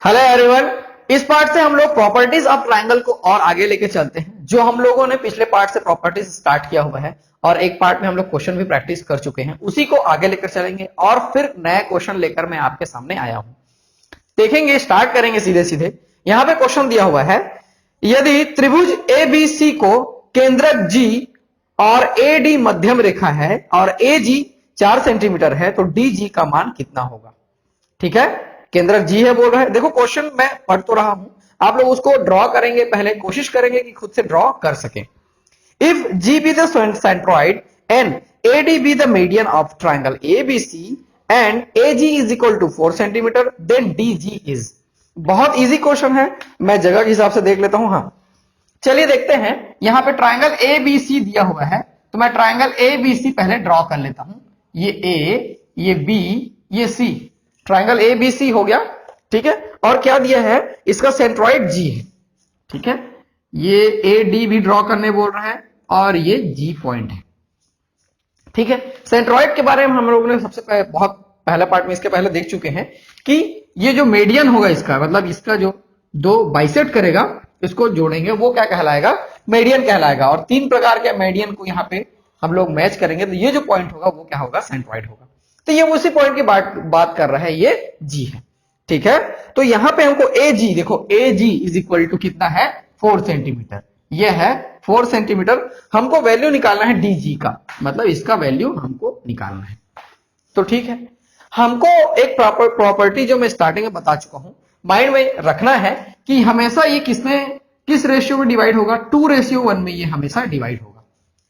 Hello everyone, इस part से हम लोग प्रॉपर्टीज ऑफ ट्राइंगल को और आगे लेके चलते हैं। जो हम लोगों ने पिछले पार्ट से प्रॉपर्टीज स्टार्ट किया हुआ है और एक पार्ट में हम लोग क्वेश्चन भी प्रैक्टिस कर चुके हैं, उसी को आगे लेकर चलेंगे और फिर नया क्वेश्चन लेकर मैं आपके सामने आया हूं। देखेंगे, स्टार्ट करेंगे सीधे सीधे। यहां पे क्वेश्चन दिया हुआ है, यदि त्रिभुज एबीसी को केंद्रक जी और एडी मध्यम रेखा है और एजी 4 सेंटीमीटर है तो डीजी का मान कितना होगा। ठीक है, केंद्रक जी है बोल रहा है। देखो क्वेश्चन मैं पढ़ तो रहा हूं, आप लोग उसको ड्रॉ करेंगे, पहले कोशिश करेंगे कि खुद से ड्रॉ कर सकें। If G be the centroid and AD be the median of triangle ABC and AG is equal to 4 centimetre then DG is. बहुत इजी क्वेश्चन है, मैं जगह के हिसाब से देख लेता हूं। हाँ चलिए देखते हैं। यहां पे ट्राइंगल एबीसी दिया हुआ है तो मैं ट्राइंगल एबीसी पहले ड्रॉ कर लेता हूं। ये ए, ये बी, ये सी, ट्राइंगल एबीसी हो गया। ठीक है, और क्या दिया है, इसका सेंट्रॉइड जी है। ठीक है, ये ए डी भी ड्रॉ करने बोल रहा है और ये जी पॉइंट है। ठीक है, सेंट्रॉइड के बारे में हम लोगों ने सबसे पहले बहुत पहला पार्ट में इसके पहले देख चुके हैं कि ये जो मीडियन होगा इसका, मतलब इसका जो दो बाइसेक्ट करेगा, इसको जोड़ेंगे, वो क्या कहलाएगा, मीडियन कहलाएगा। और 3 प्रकार के मीडियन को यहाँ पे हम लोग मैच करेंगे तो ये जो पॉइंट होगा वो क्या होगा, सेंट्रॉइड होगा। तो ये उसी पॉइंट की बात कर रहा है, ये जी है। ठीक है, तो यहां पे हमको ए जी, देखो ए जी इज इक्वल टू कितना है, 4 सेंटीमीटर। ये है 4 सेंटीमीटर। हमको वैल्यू निकालना है डी जी का, मतलब इसका वैल्यू हमको निकालना है। तो ठीक है, हमको एक प्रॉपर्टी जो मैं स्टार्टिंग में बता चुका हूं, माइंड में रखना है कि हमेशा ये किस रेशियो में डिवाइड होगा, 2:1 में ये हमेशा डिवाइड होगा।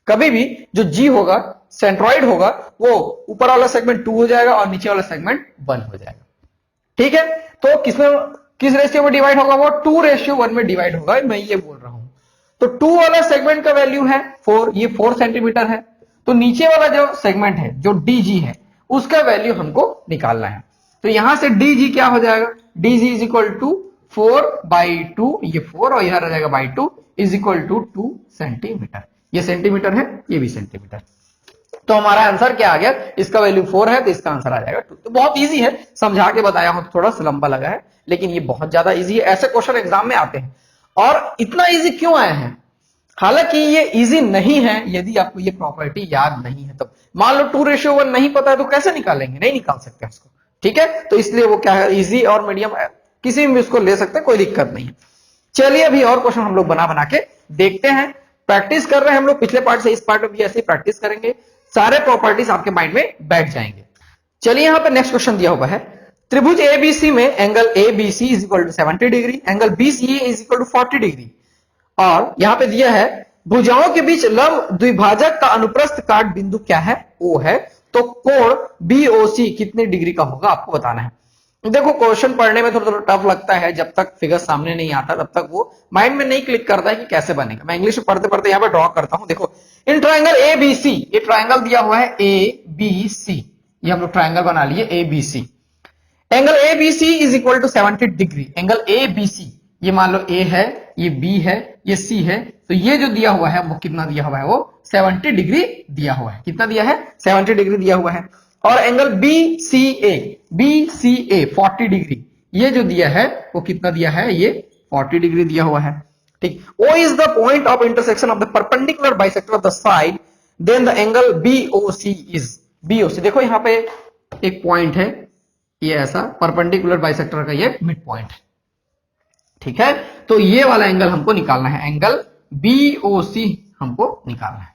कभी भी जो जी होगा, सेंट्रॉइड होगा, वो ऊपर वाला सेगमेंट 2 हो जाएगा और नीचे वाला सेगमेंट 1 हो जाएगा। ठीक है, तो किस रेशियो में डिवाइड होगा, वो 2:1 में डिवाइड होगा, मैं ये बोल रहा हूं। तो 2 वाला सेगमेंट का वैल्यू है 4, ये 4 सेंटीमीटर है। तो नीचे वाला जो सेगमेंट है, जो डीजी है, उसका वैल्यू हमको निकालना है। तो यहां से डीजी क्या हो जाएगा, डीजी इज इक्वल टू 4/2, ये 4 और यहां रह जाएगा by 2 is equal to 2 centimetre. ये सेंटीमीटर है, ये भी सेंटीमीटर। तो हमारा आंसर क्या आ गया, इसका वैल्यू 4 है तो इसका आंसर आ जाएगा 2। तो बहुत इजी है, समझा के बताया हूं तो थोड़ा सा लंबा लगा है, लेकिन ये बहुत ज्यादा इजी है। ऐसे क्वेश्चन एग्जाम में आते हैं। और इतना इजी क्यों आए हैं, हालांकि ये इजी नहीं है यदि आपको ये प्रॉपर्टी याद नहीं है। तो मान लो 2:1 नहीं पता है तो कैसे निकालेंगे, नहीं निकाल सकते उसको। ठीक है, तो इसलिए वो क्या है, इजी और मीडियम किसी भी उसको ले सकते हैं, कोई दिक्कत नहीं है। चलिए अभी और क्वेश्चन हम लोग बना बना के देखते हैं। प्रैक्टिस कर रहे हैं हम लोग पिछले पार्ट से, इस पार्ट में भी ऐसे ही प्रैक्टिस करेंगे, सारे प्रॉपर्टीज आपके माइंड में बैठ जाएंगे। चलिए यहां पे नेक्स्ट क्वेश्चन दिया हुआ है, त्रिभुज एबीसी में angle ABC is equal to 70 degree, angle BCA is equal to 40 degree. और यहां पे दिया है भुजाओं के बीच लंब द्विभाजक का अनुप्रस्थ काट बिंदु क्या है, ओ है। तो कोण बीओसी कितने डिग्री का होगा, आपको बताना है। देखो क्वेश्चन पढ़ने में थोड़ा टफ लगता है, जब तक फिगर सामने नहीं आता तब तक वो माइंड में नहीं क्लिक करता है कि कैसे बनेगा। मैं इंग्लिश में पढ़ते पढ़ते यहां पे ड्रॉ करता हूं। देखो in triangle A B C, ये ट्राइंगल दिया हुआ है ए बी सी, ये हम लोग ट्राइंगल बना लिए A B C. Angle A B C is equal to 70 degree. Angle A B C, ये मान लो ए है, ये बी है, ये सी है, तो ये जो दिया हुआ है वो कितना दिया हुआ है, वो 70 डिग्री दिया हुआ है। कितना दिया है, 70 डिग्री दिया हुआ है। और एंगल बी सी ए 40 डिग्री, ये जो दिया है वो कितना दिया है, ये 40 डिग्री दिया हुआ है। ठीक, O is the point of intersection of the perpendicular bisector of the side, then the angle BOC is BOC। देखो यहां पे एक पॉइंट है, ये ऐसा परपेंडिकुलर बाइसेक्टर का ये मिड पॉइंट है। ठीक है, तो ये वाला एंगल हमको निकालना है, एंगल BOC हमको निकालना है।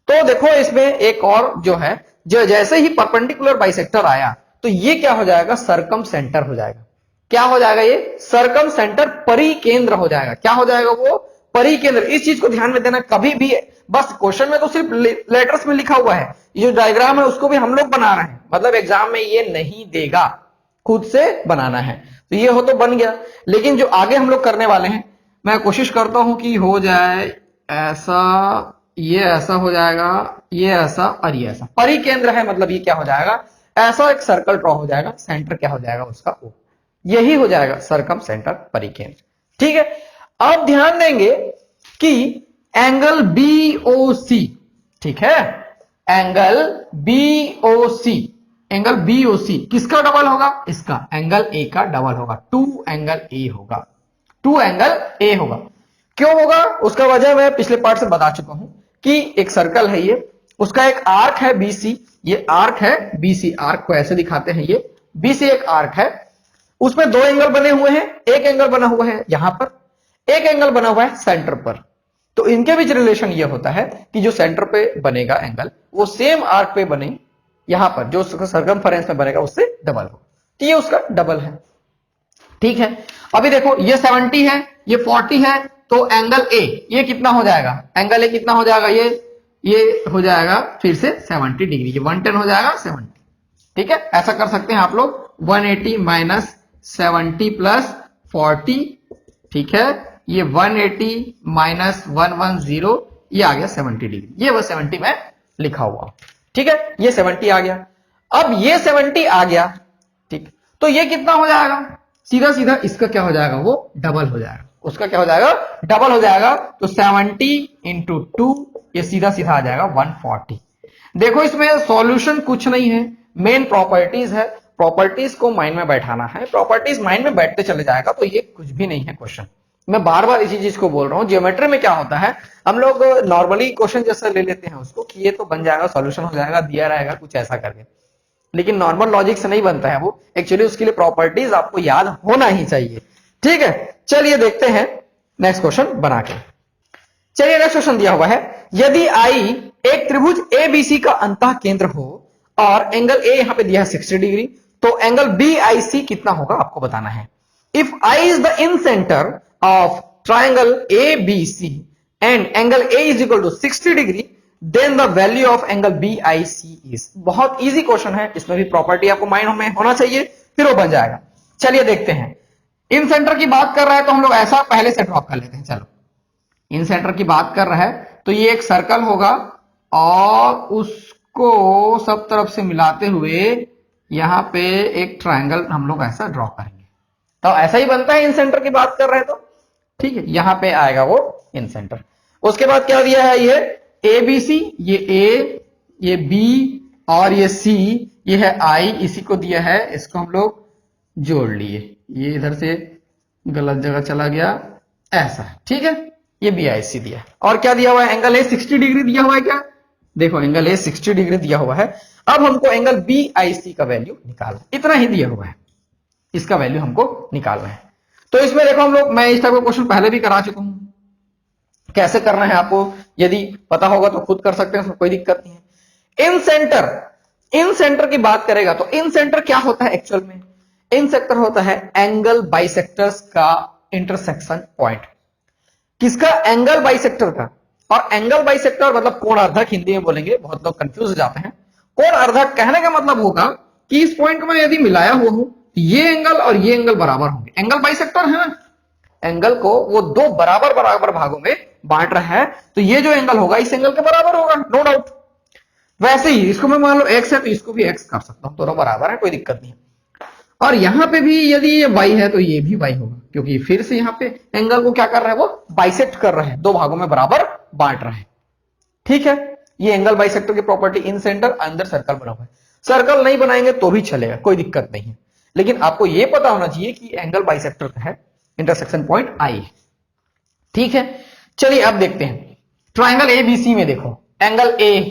तो देखो इसमें एक और जो है, जो जैसे ही परपेंडिकुलर बाइसेक्टर आया तो ये क्या हो जाएगा, सरकम सेंटर हो जाएगा। क्या हो जाएगा, ये सरकम सेंटर परिकेंद्र हो जाएगा। क्या हो जाएगा, वो परिकेंद्र। इस चीज को ध्यान में देना, कभी भी बस क्वेश्चन में तो सिर्फ लेटर्स में लिखा हुआ है, ये जो डायग्राम है उसको भी हम लोग बना रहे हैं, मतलब एग्जाम में ये नहीं देगा, खुद से बनाना है। तो ये हो तो बन गया, लेकिन जो आगे हम लोग करने वाले हैं, मैं कोशिश करता हूं कि हो जाए ऐसा, ये ऐसा हो जाएगा, ये ऐसा और ये ऐसा। परिकेंद्र है मतलब ये क्या हो जाएगा, ऐसा एक सर्कल ड्रॉ हो जाएगा, सेंटर क्या हो जाएगा उसका, ओ, यही हो जाएगा सरकम सेंटर परिकेंद्र। ठीक है, अब ध्यान देंगे कि एंगल BOC, ठीक है, एंगल BOC एंगल BOC किसका डबल होगा? इसका एंगल A का डबल होगा, 2 एंगल A होगा, 2 एंगल A होगा। क्यों होगा? उसका वजह मैं पिछले पार्ट से बता चुका हूं कि एक सर्कल है ये, उसका एक आर्क है BC, ये आर्क है BC, आर्क को ऐसे दिखाते हैं, ये BC एक आर्क है, उसमें 2 एंगल बने हुए हैं, एक एंगल बना हुआ है यहां पर, एक एंगल बना हुआ है सेंटर पर। तो इनके बीच रिलेशन ये होता है कि जो सेंटर पे बनेगा एंगल वो सेम आर्क पे बने, यहां पर जो सर्कमफरेंस में बनेगा उससे डबल हो, तो ये उसका डबल है। ठीक है, अभी देखो ये 70 है, ये 40 है, तो एंगल A ये कितना हो जाएगा? एंगल A कितना हो जाएगा? ये हो जाएगा फिर से 70 डिग्री, ये 110 हो जाएगा 70। ठीक है, ऐसा कर सकते हैं आप लोग, 180 माइनस 70 प्लस 40। ठीक है, ये 180 माइनस 110, ये आ गया 70 डिग्री, ये वो 70 में लिखा हुआ। ठीक है, ये 70 आ गया। अब ये 70 आ गया, ठीक, तो ये कितना हो जाएगा? सीधा सीधा इसका क्या हो जाएगा? वो डबल हो जाएगा, उसका क्या हो जाएगा? डबल हो जाएगा। तो 70 इंटू 2, ये सीधा सीधा आ जाएगा 140। देखो इसमें सॉल्यूशन कुछ नहीं है, मेन प्रॉपर्टीज है, प्रॉपर्टीज को माइंड में बैठाना है, प्रॉपर्टीज माइंड में बैठते चले जाएगा तो ये कुछ भी नहीं है क्वेश्चन। मैं बार बार इसी चीज को बोल रहा हूं, ज्योमेट्री में क्या होता है, हम लोग नॉर्मली क्वेश्चन जैसा ले लेते हैं उसको कि ये तो बन जाएगा, सॉल्यूशन हो जाएगा, दिया रहेगा कुछ ऐसा करके, लेकिन नॉर्मल लॉजिक से नहीं बनता है वो, एक्चुअली उसके लिए प्रॉपर्टीज आपको याद होना ही चाहिए। ठीक है, चलिए देखते हैं नेक्स्ट क्वेश्चन बना के। चलिए नेक्स्ट क्वेश्चन दिया हुआ है, यदि आई एक त्रिभुज ABC का अंतः केंद्र हो और एंगल A यहां पे दिया है 60 डिग्री, तो एंगल BIC कितना होगा आपको बताना है। If I is the incentre of triangle ABC and angle A is equal to 60 degree, then the value of angle BIC is. बहुत इजी क्वेश्चन है, इसमें भी प्रॉपर्टी आपको माइंड में होना चाहिए, फिर वो बन जाएगा। चलिए देखते हैं, इन सेंटर की बात कर रहा है तो हम लोग ऐसा पहले से ड्रॉ कर लेते हैं। चलो, इन सेंटर की बात कर रहा है तो ये एक सर्कल होगा और उसको सब तरफ से मिलाते हुए यहां पे एक ट्रायंगल हम लोग ऐसा ड्रॉ करेंगे, तो ऐसा ही बनता है इन सेंटर की बात कर रहे हैं तो। ठीक है, यहां पे आएगा वो इन सेंटर। उसके बाद क्या दिया है, ये ABC, ये A, ये B और ये C, ये है I, इसी को दिया है, इसको हम लोग जोड़ लिए, ये इधर से गलत जगह चला गया ऐसा। ठीक है, ये BIC दिया, और क्या दिया हुआ है, एंगल A 60 डिग्री दिया हुआ है। क्या देखो, एंगल A 60 डिग्री दिया हुआ है। अब हमको एंगल BIC का वैल्यू निकालना, इतना ही दिया हुआ है, इसका वैल्यू हमको निकालना है। तो इसमें देखो हम लोग, मैं इस टाइप का क्वेश्चन पहले भी करा चुका हूं, कैसे करना है आपको यदि पता होगा तो खुद कर सकते हैं, कोई दिक्कत नहीं है। इन सेंटर की बात करेगा तो इन सेंटर क्या होता है एक्चुअल में, इन सेक्टर होता है एंगल बाइसेक्टर्स का इंटरसेक्शन पॉइंट। किसका? एंगल बाइसेक्टर का। और एंगल बाइसेक्टर मतलब कोण अर्धक, हिंदी में बोलेंगे, बहुत लोग कंफ्यूज हो जाते हैं। कोण अर्धक कहने का मतलब होगा कि इस पॉइंट को मैं यदि मिलाया हुआ हूं, ये एंगल और ये एंगल बराबर होंगे। एंगल बाइसेक्टर है ना, एंगल को वो दो बराबर बराबर भागों में बांट रहा है, तो ये जो एंगल होगा इस एंगल के बराबर होगा, नो डाउट। वैसे ही इसको मैं मान लो x है तो इसको भी x कर सकता हूं, दोनों बराबर है, कोई दिक्कत नहीं। और यहां पे भी यदि ये y है तो ये भी y होगा, क्योंकि फिर से यहां पे एंगल को क्या कर रहा है, वो बाइसेक्ट कर रहा है, दो भागों में बराबर बांट रहा है। ठीक है, ये एंगल बाइसेक्टर की प्रॉपर्टी, इन सेंटर अंदर सर्कल बना हुआ है। सर्कल नहीं बनाएंगे तो भी चलेगा, कोई दिक्कत नहीं है, लेकिन आपको यह पता होना चाहिए कि एंगल बाइसेक्टर का है, इंटरसेक्शन पॉइंट I है। ठीक है, चलिए अब देखते हैं ट्राइंगल ABC में। देखो एंगल A,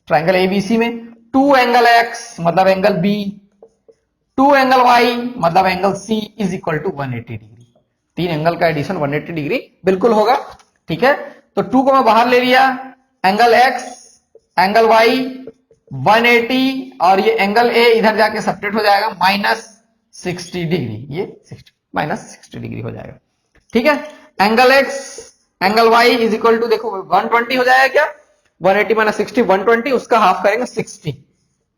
ट्राइंगल ABC में 2 एंगल X मतलब एंगल B, 2 एंगल Y मतलब angle C is equal to 180 degree. तीन एंगल का एडिशन 180 डिग्री बिल्कुल होगा। ठीक है, तो 2 को मैं बाहर ले लिया, एंगल X, एंगल Y 180, और ये एंगल A इधर जाके सब्ट्रैक्ट हो जाएगा -60 डिग्री, ये 60 -60 डिग्री हो जाएगा। ठीक है, angle X, angle Y is equal to, देखो 120 हो जाएगा क्या, 180 माइनस 60 120, उसका हाफ करेंगे 60।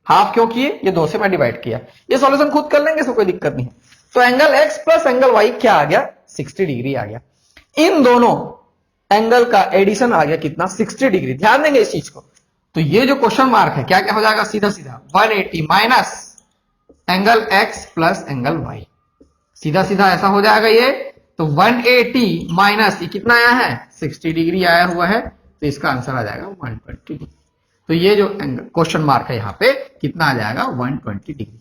हाफ क्यों किए, ये 2 से मैं डिवाइड किया, ये सॉल्यूशन खुद कर लेंगे, इसमें कोई दिक्कत नहीं है। तो angle X plus angle Y क्या आ गया, 60 डिग्री आ गया। इन दोनों एंगल का एडिशन आ गया कितना, 60 डिग्री। ध्यान देंगे इस चीज को। तो ये जो क्वेश्चन मार्क है क्या क्या हो जाएगा, सीधा सीधा 180 minus angle X plus angle Y, सीधा सीधा ऐसा हो जाएगा ये। तो 180 माइनस ये कितना आया है, 60 डिग्री आया हुआ है, तो इसका आंसर आ जाएगा 120 डिग्री। तो ये जो क्वेश्चन मार्क है यहाँ पे कितना आ जाएगा 120 डिग्री।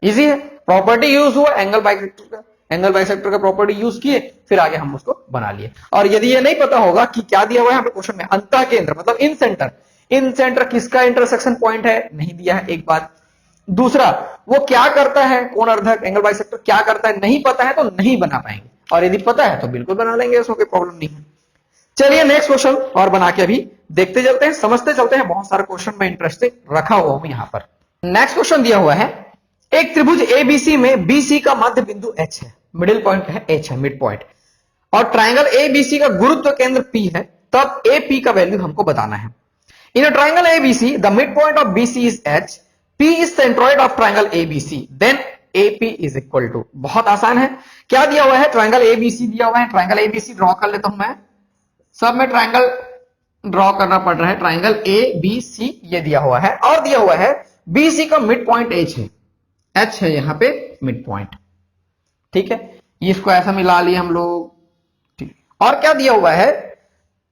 इजी है, प्रॉपर्टी यूज हुआ एंगल बाइसेक्टर का, एंगल बाइसेक्टर का प्रॉपर्टी यूज किए, फिर आगे हम उसको बना लिए। और यदि ये नहीं पता होगा कि क्या दिया हुआ है यहाँ पे क्वेश्चन में, अंतः केंद्र मतलब इन सेंटर, इन सेंटर किसका इंटरसेक्शन पॉइंट है नहीं दिया है एक बात, दूसरा वो क्या करता है, कोण अर्धक एंगल बाइसेक्टर क्या करता है नहीं पता है तो नहीं बना पाएंगे, और यदि पता है तो बिल्कुल बना लेंगे, उसमें कोई प्रॉब्लम नहीं है। चलिए नेक्स्ट क्वेश्चन और बना के अभी देखते चलते हैं, समझते चलते हैं, बहुत सारे क्वेश्चन में इंटरेस्टिंग रखा हुआ हूं यहां पर। नेक्स्ट क्वेश्चन दिया हुआ है, एक त्रिभुज एबीसी में बीसी का मध्य बिंदु एच है, मिडिल पॉइंट है एच है, मिड पॉइंट, और ट्राइंगल एबीसी का गुरुत्व केंद्र पी है, तब एपी का वैल्यू हमको बताना है। In a triangle ABC the mid point of BC is H, P is centroid of triangle ABC, then AP is equal to. बहुत आसान है, क्या दिया हुआ है, ट्राइंगल एबीसी दिया हुआ है, ट्राइंगल एबीसी ड्रॉ कर लेता हूं मैं, सब में ट्राइंगल ड्रॉ करना पड़ रहा है, ट्राइंगल ए बी सी ये दिया हुआ है, और दिया हुआ है बीसी का मिड पॉइंट एच है, एच है यहां पे मिड पॉइंट, ठीक है, इसको ऐसा मिला लिए हम लोग, ठीक। और क्या दिया हुआ है,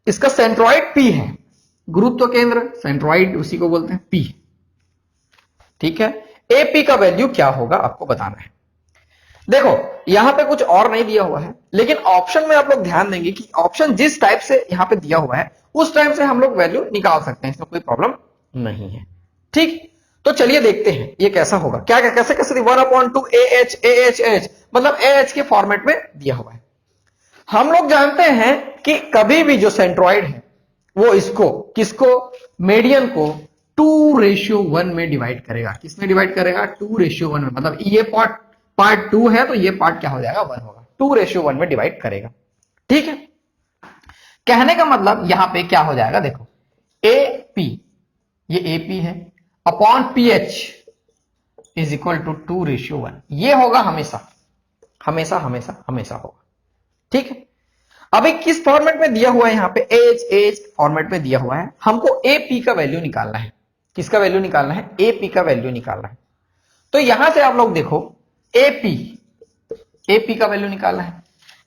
इसका सेंट्रॉइड पी है, गुरुत्व केंद्र सेंट्रॉइड उसी को बोलते हैं पी, ठीक है। एपी का वैल्यू क्या होगा आपको बताना है। देखो यहां पे कुछ और नहीं दिया हुआ है, लेकिन ऑप्शन में आप लोग ध्यान देंगे कि ऑप्शन जिस टाइप से यहां पे दिया हुआ है उस टाइप से हम लोग वैल्यू निकाल सकते हैं, इसमें कोई प्रॉब्लम नहीं है, ठीक। तो चलिए देखते हैं ये कैसा होगा, क्या क्या कैसे कैसे 1/2 AH मतलब AH के फॉर्मेट में दिया हुआ है। हम लोग जानते हैं कि कभी भी जो सेंट्रॉइड है वो इसको किसको, मीडियन को 2:1 में डिवाइड करेगा, किसमें डिवाइड करेगा 2:1 में, मतलब ये पार्ट 2 है तो ये पार्ट क्या हो जाएगा 1 होगा, 2:1 में डिवाइड करेगा, ठीक है। कहने का मतलब यहां पे क्या हो जाएगा, देखो AP, ये AP है, upon PH is equal to 2:1, ये होगा हमेशा हमेशा हमेशा हमेशा होगा, ठीक है। अभी किस फॉर्मेट में दिया हुआ है, यहां पे AH फॉर्मेट में दिया हुआ है, हमको AP का वैल्यू निकालना है, किसका वैल्यू निकालना है, AP का वैल्यू निकालना है। तो यहां से आप लोग देखो AP का वैल्यू निकालना है,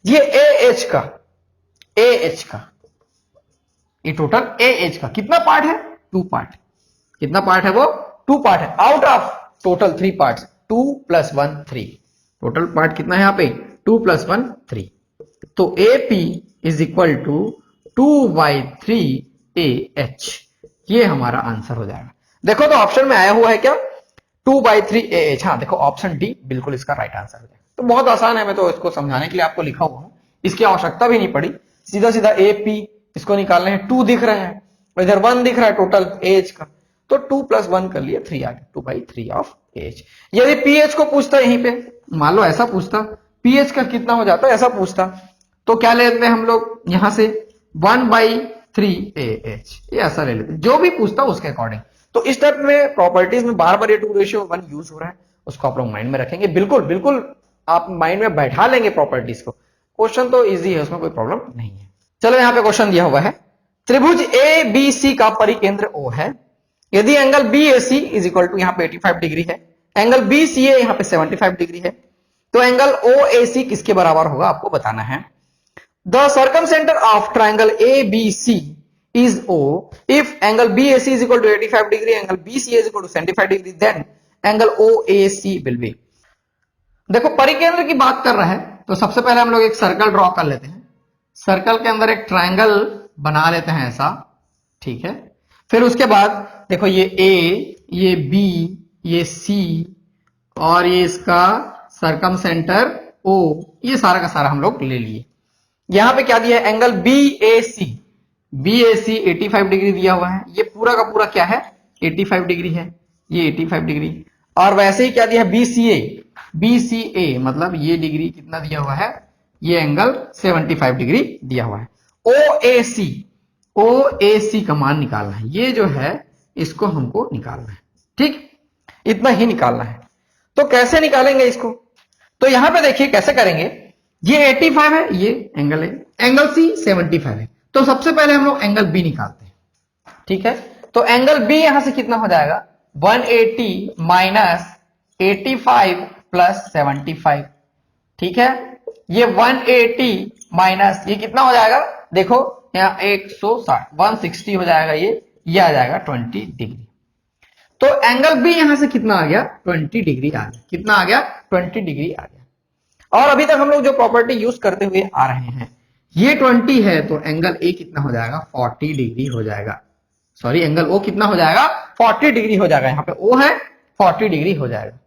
ये AH का ये टोटल AH का कितना पार्ट है, 2 पार्ट, कितना पार्ट है वो 2 पार्ट है, out of total 3 part, 2 + 1 3, total part कितना है यहां पे 2 + 1 3, तो AP is equal to 2/3 AH, ये हमारा आंसर हो जाएगा। देखो तो ऑप्शन में आया हुआ है क्या 2/3 AH, हाँ देखो ऑप्शन डी बिल्कुल इसका राइट आंसर हो जाएगा। तो बहुत आसान है, मैं तो इसको समझाने के लिए आपको लिखा हुआ हूं, इसकी आवश्यकता भी नहीं पड़ी, सीधा सीधा AP इसको निकालने हैं, 2 दिख रहा है और इधर 1 दिख रहा है टोटल AH का, तो 2 + 1 कर लिए 3 आ गया, 2/3 ऑफ AH। यदि PH को पूछता यहीं पे, मान लो ऐसा पूछता PH का कितना हो जाता, ऐसा पूछता तो क्या ले लेते हैं हम लोग यहां से 1/3 AH, ये ऐसा ले लेते, जो भी पूछता उसके अकॉर्डिंग। तो इस टाइप में प्रॉपर्टीज में बार बार ये 2:1 यूज हो रहा है, उसको आप लोग माइंड में रखेंगे, बिल्कुल बिल्कुल आप माइंड में बैठा लेंगे प्रॉपर्टीज को, क्वेश्चन तो इजी है, उसमें कोई प्रॉब्लम नहीं है। चलो यहां पे क्वेश्चन दिया हुआ है, त्रिभुज ABC का परिकेंद्र O है, यदि angle BAC is equal to यहाँ पे 85 डिग्री है, एंगल BCA यहाँ पे 75 डिग्री है, तो एंगल OAC किसके बराबर होगा आपको बताना है। The circumcentre of triangle ABC is O if angle BAC is equal to 85 degree, angle BCA is equal to 75 degree, then angle OAC will be। देखो परिकेंद्र की बात कर रहा है तो सबसे पहले हम लोग एक सर्कल ड्रॉ कर लेते हैं, सर्कल के अंदर एक ट्राइंगल बना लेते हैं ऐसा, ठीक है। फिर उसके बाद देखो ये A, ये B, ये C और ये इसका सर्कम सेंटर O, ये सारा का सारा हम लोग ले लिए। यहां पे क्या दिया है, एंगल BAC 85 डिग्री दिया हुआ है, ये पूरा का पूरा क्या है 85 डिग्री है, ये 85 डिग्री, और वैसे ही क्या दिया है BCA मतलब ये डिग्री कितना दिया हुआ है, ये एंगल 75 डिग्री दिया हुआ है। OAC का मान निकालना है, ये जो है इसको हमको निकालना है, ठीक, इतना ही निकालना है। तो कैसे निकालेंगे इसको, तो यहां पे देखिए कैसे करेंगे, ये 85 है, ये एंगल है, एंगल C 75 है, तो सबसे पहले हम लोग एंगल B निकालते हैं, ठीक है। तो एंगल B यहां से कितना हो जाएगा 180 माइनस 85 प्लस 75, ठीक है। ये 180 माइनस ये कितना हो जाएगा, देखो यहाँ 160 160 हो जाएगा, ये यह आ जाएगा 20 डिग्री। तो एंगल बी यहां से कितना आ गया, 20 डिग्री आ गया। कितना आ गया, 20 डिग्री आ गया। और अभी तक हम लोग जो प्रॉपर्टी यूज करते हुए आ रहे हैं, ये 20 है तो एंगल ए कितना हो जाएगा, 40 डिग्री हो जाएगा। सॉरी, एंगल ओ कितना हो जाएगा, 40 डिग्री हो जाएगा। यहाँ पे ओ है, 40 डिग्री हो जाएगा।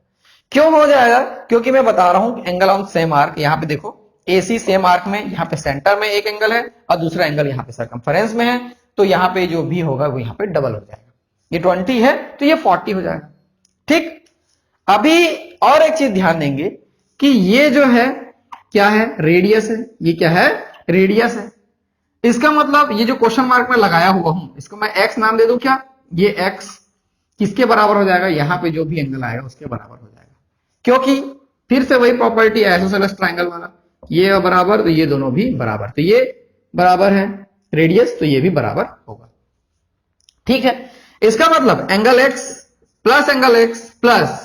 क्यों हो जाएगा, क्योंकि मैं बता रहा हूं एंगल ऑन सेम आर्क। यहाँ पे देखो एसी सेम आर्क में, यहाँ पे सेंटर में एक एंगल है और दूसरा एंगल यहाँ पे सर्कमफेरेंस में है, तो यहाँ पे जो भी होगा वो यहाँ पे डबल हो जाएगा। ये 20 है तो ये 40 हो जाएगा। ठीक, अभी और एक चीज ध्यान देंगे कि ये जो है क्या है, रेडियस है। ये क्या है, रेडियस है। इसका मतलब ये जो क्वेश्चन मार्क में लगाया हुआ हूं, इसको मैं एक्स नाम दे दूं क्या, ये एक्स किसके बराबर हो जाएगा, यहां पे जो भी एंगल आएगा उसके बराबर हो जाएगा। क्योंकि फिर से वही प्रॉपर्टी है आइसोसेलेस ट्रायंगल वाला, ये बराबर तो ये दोनों भी बराबर, तो ये बराबर है रेडियस तो ये भी बराबर होगा। ठीक है, इसका मतलब angle X plus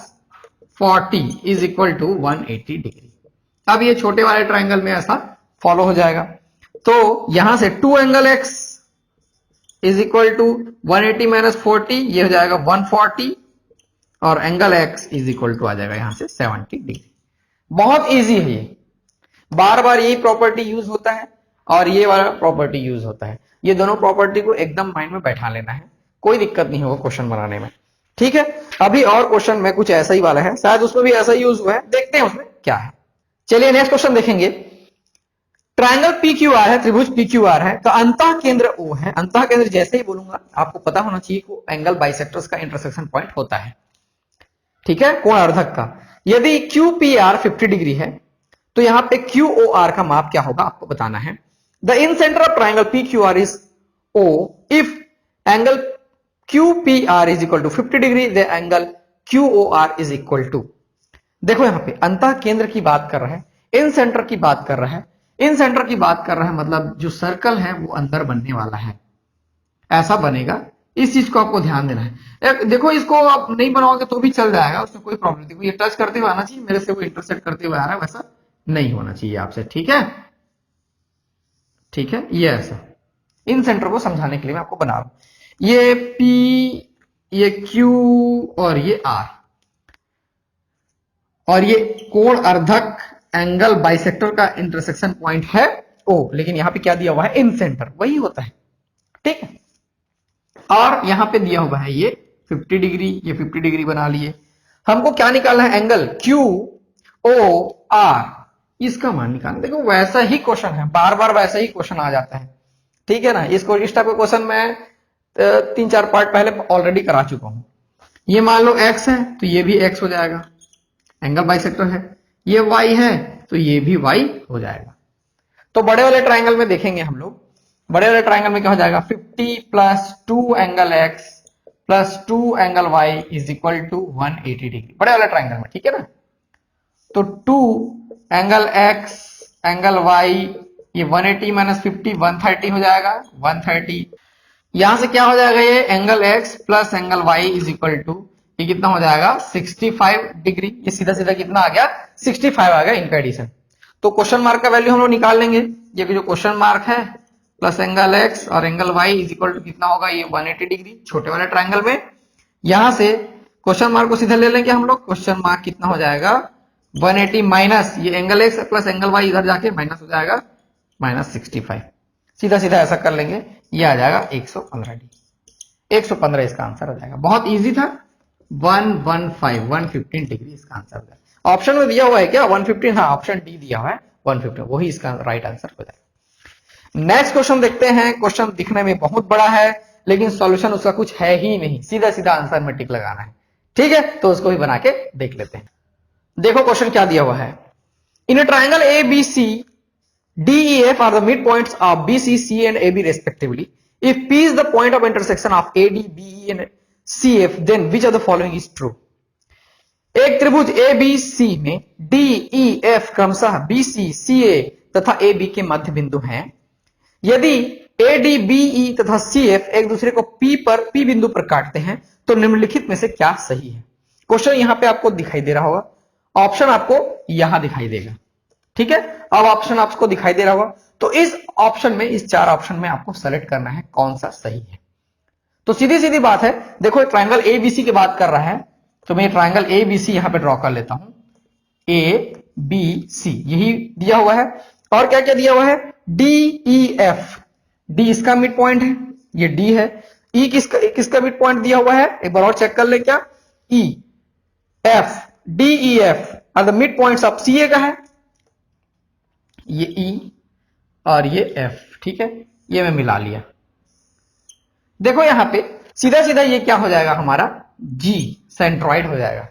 40 is equal to 180 degree. अब ये छोटे वाले ट्रायंगल में ऐसा फॉलो हो जाएगा। तो यहां से 2 angle X is equal to 180 minus 40, ये हो जाएगा 140, और angle X is equal to आ जाएगा यहां से 70 डिग्री। बहुत इजी है ये, बार बार यही प्रॉपर्टी यूज होता है और ये वाला प्रॉपर्टी यूज होता है। ये दोनों प्रॉपर्टी को एकदम माइंड में बैठा लेना है, कोई दिक्कत नहीं होगा क्वेश्चन बनाने में। ठीक है, अभी और क्वेश्चन में कुछ ऐसा ही वाला है, शायद उसमें भी ऐसा यूज हुआ है, देखते हैं उसमें क्या है। चलिए नेक्स्ट क्वेश्चन देखेंगे। ट्रायंगल पी क्यू आर है, त्रिभुज पी क्यू आर है, तो अंतः केंद्र ओ है। अंतः केंद्र जैसे ही बोलूंगा आपको पता होना चाहिए कि एंगल बाइसेक्टर्स का इंटरसेक्शन पॉइंट होता है। ठीक है, कोण अर्धक का। यदि क्यू पी आर 50 डिग्री है तो यहां पे क्यू ओ आर का माप क्या होगा आपको बताना है। The incentre of triangle P Q R is O if angle Q P R is equal to 50 degree, the angle Q O R is equal to. देखो यहां पे अंतः केंद्र की बात कर रहा है, इन सेंटर की बात कर रहा है। इन सेंटर की बात कर रहा है मतलब जो सर्कल है वो अंदर बनने वाला है, ऐसा बनेगा। इस चीज को आपको ध्यान देना है। देखो इसको आप नहीं बनाओगे तो भी चल जाएगा, उसमें कोई प्रॉब्लम नहीं। देखो ये टच करते हुए आना चाहिए, मेरे से वो इंटरसेक्ट करते हुए आ रहा है, वैसा नहीं होना चाहिए आपसे। ठीक है, ठीक है, ये ऐसा इन सेंटर को समझाने के लिए मैं आपको बना रहा हूं। ये P, ये Q और ये R, और ये कोण अर्धक एंगल बाइसेक्टर का इंटरसेक्शन पॉइंट है O, लेकिन यहां पे क्या दिया हुआ है, इन सेंटर, वही होता है। ठीक है, और यहां पे दिया हुआ है ये 50 डिग्री, ये 50 डिग्री बना लिए। हमको क्या निकालना है, एंगल क्यू ओ आर, इसका मान निकालना। देखो वैसा ही क्वेश्चन है, बार बार वैसा ही क्वेश्चन आ जाता है। ठीक है ना, इसको इस टाइप का क्वेश्चन मैं 3-4 पार्ट पहले ऑलरेडी करा चुका हूं। ये मान लो x है तो ये भी x हो जाएगा, एंगल बाइसेक्टर है। ये y है तो ये भी y हो जाएगा। तो बड़े वाले ट्रायंगल में देखेंगे हम लोग, बड़े वाले ट्रायंगल में क्या हो जाएगा, 50 plus 2 angle x plus 2 angle y is equal to 180 degree, बड़े वाले ट्रायंगल में। ठीक है ना, तो 2 एंगल x एंगल y, ये 180 माइनस 50 130 हो जाएगा, 130। यहां से क्या हो जाएगा, ये angle x plus angle y is equal to, ये कितना हो जाएगा 65 डिग्री। ये सीधा सीधा कितना आ गया, 65 आ गया इनका एडिशन। तो क्वेश्चन मार्क का वैल्यू हम लोग निकाल लेंगे। ये भी जो क्वेश्चन मार्क है प्लस एंगल x और angle y is equal to कितना होगा, ये 180 डिग्री छोटे वाले ट्रायंगल में। यहां से क्वेश्चन मार्क को सीधा ले लेंगे हम लोग, क्वेश्चन मार्क कितना हो जाएगा 180 माइनस ये angle x plus angle y इधर जाके माइनस हो जाएगा माइनस 65। सीधा सीधा ऐसा कर लेंगे, ये आ जाएगा 115 डिग्री। 115 इसका आंसर हो जाएगा। बहुत इजी था, 115 डिग्री इसका आंसर हो जाएगा। ऑप्शन में दिया हुआ है क्या 115, हाँ ऑप्शन डी दिया हुआ है 115, वही इसका राइट आंसर हो जाएगा। नेक्स्ट क्वेश्चन देखते हैं। क्वेश्चन दिखने में बहुत बड़ा है लेकिन सॉल्यूशन उसका कुछ है ही नहीं, सीधा सीधा आंसर में टिक लगाना है। ठीक है, तो उसको भी बना के देख लेते हैं। देखो क्वेश्चन क्या दिया हुआ है, in a triangle A B C DEF are the midpoints of BC, C and AB respectively. If P is the point of intersection of AD, BE and CF, then which of the following is true? एक त्रिभुज ABC में DEF क्रमशः BC, CA तथा AB के मध्य बिंदु हैं। यदि AD, BE तथा CF एक दूसरे को P बिंदु पर काटते हैं तो निम्नलिखित में से क्या सही है। क्वेश्चन यहां पे आपको दिखाई दे रहा होगा, ऑप्शन आपको यहां दिखाई देगा। ठीक है, अब ऑप्शन आपको दिखाई दे रहा होगा, तो इस ऑप्शन में, इस 4 ऑप्शन में आपको सेलेक्ट करना है कौन सा सही है। तो सीधी सीधी बात है, देखो ट्रायंगल एबीसी की बात कर रहा है, तो मैं ट्रायंगल एबीसी यहां पे ड्रॉ कर लेता हूं। ए बी सी यही दिया हुआ है, और क्या क्या दिया हुआ है, डी ई एफ। डी इसका मिड पॉइंट है, ये डी है। ई किसका मिड पॉइंट दिया हुआ है, एक बार और चेक कर ले, क्या, E. F, D E F are the mid points of C A का है, ये ई और ये एफ, ठीक है, ये मैं मिला लिया। देखो यहां पे सीधा सीधा ये क्या हो जाएगा हमारा, जी सेंट्रॉइड हो जाएगा,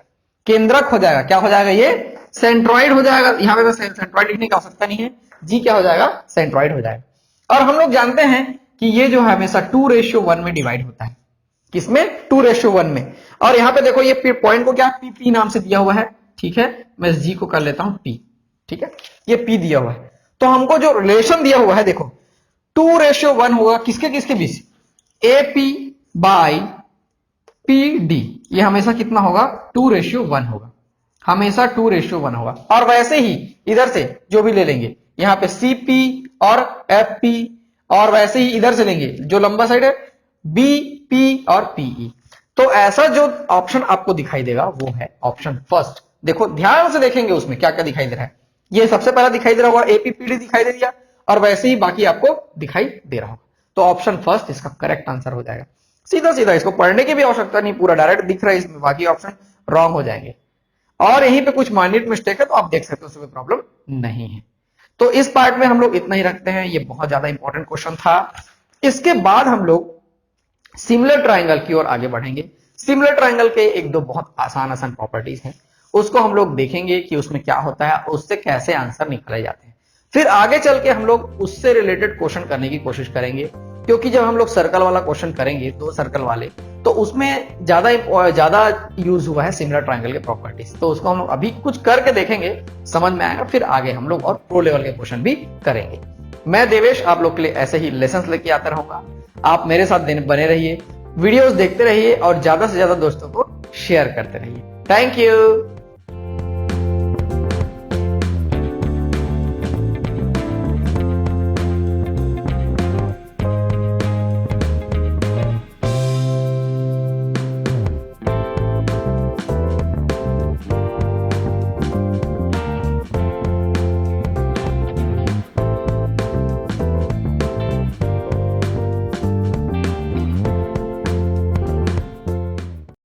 केंद्रक हो जाएगा। क्या हो जाएगा, ये सेंट्रॉइड हो जाएगा। यहां पे सेंट्रॉइड लिखने की आवश्यकता नहीं है, जी क्या हो जाएगा, सेंट्रॉइड हो जाएगा। और हम लोग जानते हैं कि ये जो है हमेशा 2:1 में डिवाइड होता है, किसमें, 2:1 में। और यहां पे देखो ये पॉइंट को क्या पी नाम से दिया हुआ है, ठीक है, मैं जी को कर लेता हूं पी, ठीक है, ये पी दिया हुआ है। तो हमको जो रिलेशन दिया हुआ है, देखो 2:1 होगा किसके किसके बीच, A P by P D, ये हमेशा कितना होगा, 2:1 होगा, हमेशा 2:1 होगा। और वैसे ही इधर से जो भी ले लेंगे, यहां पे सी पी और एफ पी, और वैसे ही इधर से लेंगे जो लंबा साइड है, बी पी और पीई। तो ऐसा जो ऑप्शन आपको दिखाई देगा वो है ऑप्शन फर्स्ट। देखो ध्यान से देखेंगे उसमें क्या क्या दिखाई दे रहा है, ये सबसे पहला दिखाई दे रहा होगा, एपीपीडी दिखाई दे दिया, और वैसे ही बाकी आपको दिखाई दे रहा होगा। तो ऑप्शन फर्स्ट इसका करेक्ट आंसर हो जाएगा। सीधा सीधा, इसको पढ़ने की भी आवश्यकता नहीं, पूरा डायरेक्ट दिख रहा है इसमें, बाकी ऑप्शन रॉन्ग हो जाएंगे। और यहीं पे कुछ माइन्यूट मिस्टेक है तो आप देख सकते हो, उसमें कोई प्रॉब्लम नहीं है। तो इस पार्ट में हम लोग इतना ही रखते हैं, ये बहुत ज्यादा इंपॉर्टेंट क्वेश्चन था। इसके बाद हम लोग सिमिलर ट्रायंगल की ओर आगे बढ़ेंगे। सिमिलर ट्रायंगल के एक दो बहुत आसान आसान प्रॉपर्टीज हैं, उसको हम लोग देखेंगे कि उसमें क्या होता है, उससे कैसे आंसर निकाले जाते हैं। फिर आगे चल के हम लोग उससे रिलेटेड क्वेश्चन करने की कोशिश करेंगे, क्योंकि जब हम लोग सर्कल वाला क्वेश्चन करेंगे, 2 सर्कल वाले, तो उसमें ज्यादा यूज हुआ है सिमिलर ट्रायंगल के प्रॉपर्टीज। तो उसको हम लोग अभी कुछ करके देखेंगे, समझ में आएगा, फिर आगे हम लोग और प्रो लेवल के क्वेश्चन भी करेंगे। मैं देवेश आप लोग के लिए ऐसे ही लेसन्स लेके आता रहूंगा, आप मेरे साथ बने रहिए, वीडियोस देखते रहिए और ज्यादा से ज्यादा दोस्तों को शेयर करते रहिए। Thank you.